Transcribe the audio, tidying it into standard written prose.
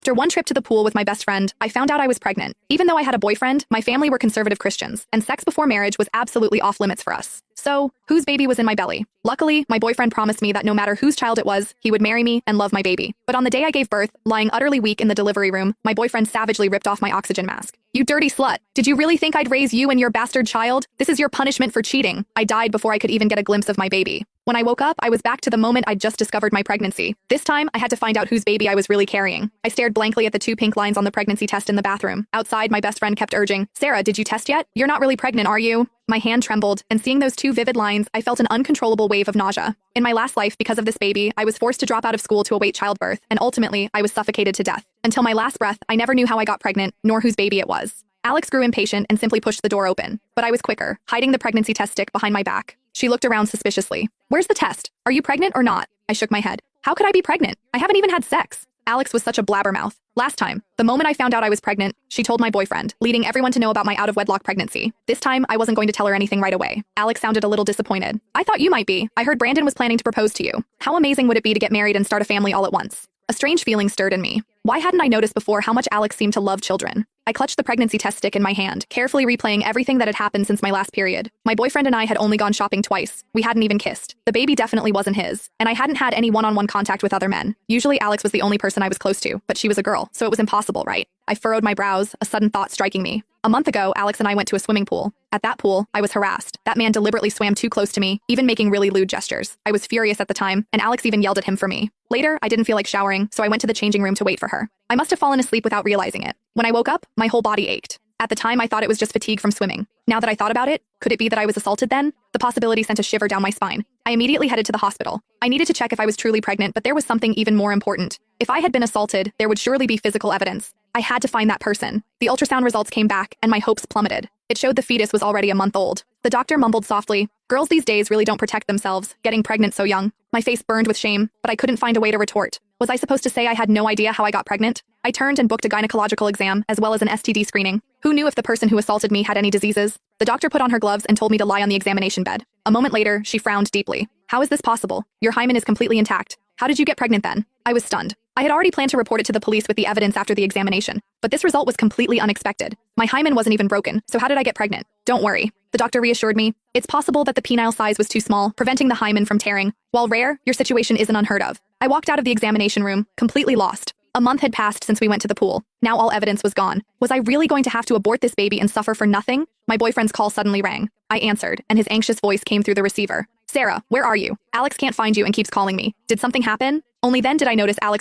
After one trip to the pool with my best friend, I found out I was pregnant. Even though I had a boyfriend, my family were conservative Christians, and sex before marriage was absolutely off limits for us. So, whose baby was in my belly? Luckily, my boyfriend promised me that no matter whose child it was, he would marry me and love my baby. But on the day I gave birth, lying utterly weak in the delivery room, my boyfriend savagely ripped off my oxygen mask. "You dirty slut. Did you really think I'd raise you and your bastard child? This is your punishment for cheating." I died before I could even get a glimpse of my baby. When I woke up, I was back to the moment I'd just discovered my pregnancy. This time, I had to find out whose baby I was really carrying. I stared blankly at the 2 pink lines on the pregnancy test in the bathroom. Outside, my best friend kept urging, "Sarah, did you test yet? You're not really pregnant, are you?" My hand trembled, and seeing those 2 vivid lines, I felt an uncontrollable wave of nausea. In my last life, because of this baby, I was forced to drop out of school to await childbirth, and ultimately, I was suffocated to death. Until my last breath, I never knew how I got pregnant, nor whose baby it was. Alex grew impatient and simply pushed the door open. But I was quicker, hiding the pregnancy test stick behind my back. She looked around suspiciously. "Where's the test? Are you pregnant or not?" I shook my head. "How could I be pregnant? I haven't even had sex." Alex was such a blabbermouth. Last time, the moment I found out I was pregnant, she told my boyfriend, leading everyone to know about my out-of-wedlock pregnancy. This time, I wasn't going to tell her anything right away. Alex sounded a little disappointed. "I thought you might be. I heard Brandon was planning to propose to you. How amazing would it be to get married and start a family all at once?" A strange feeling stirred in me. Why hadn't I noticed before how much Alex seemed to love children? I clutched the pregnancy test stick in my hand, carefully replaying everything that had happened since my last period. My boyfriend and I had only gone shopping twice. We hadn't even kissed. The baby definitely wasn't his, and I hadn't had any one-on-one contact with other men. Usually Alex was the only person I was close to, but she was a girl, so it was impossible, right? I furrowed my brows, a sudden thought striking me. A month ago, Alex and I went to a swimming pool. At that pool, I was harassed. That man deliberately swam too close to me, even making really lewd gestures. I was furious at the time, and Alex even yelled at him for me. Later, I didn't feel like showering, so I went to the changing room to wait for her. I must have fallen asleep without realizing it. When I woke up, my whole body ached. At the time, I thought it was just fatigue from swimming. Now that I thought about it, could it be that I was assaulted then? The possibility sent a shiver down my spine. I immediately headed to the hospital. I needed to check if I was truly pregnant, but there was something even more important. If I had been assaulted, there would surely be physical evidence. I had to find that person. The ultrasound results came back, and my hopes plummeted. It showed the fetus was already a month old. The doctor mumbled softly, "Girls these days really don't protect themselves, getting pregnant so young." My face burned with shame, but I couldn't find a way to retort. Was I supposed to say I had no idea how I got pregnant? I turned and booked a gynecological exam, as well as an STD screening. Who knew if the person who assaulted me had any diseases? The doctor put on her gloves and told me to lie on the examination bed. A moment later, she frowned deeply. "How is this possible? Your hymen is completely intact. How did you get pregnant then?" I was stunned. I had already planned to report it to the police with the evidence after the examination, but this result was completely unexpected. My hymen wasn't even broken, so how did I get pregnant? "Don't worry," the doctor reassured me. "It's possible that the penile size was too small, preventing the hymen from tearing. While rare, your situation isn't unheard of." I walked out of the examination room, completely lost. A month had passed since we went to the pool. Now all evidence was gone. Was I really going to have to abort this baby and suffer for nothing? My boyfriend's call suddenly rang. I answered, and his anxious voice came through the receiver. "Sarah, where are you? Alex can't find you and keeps calling me. Did something happen?" Only then did I notice Alex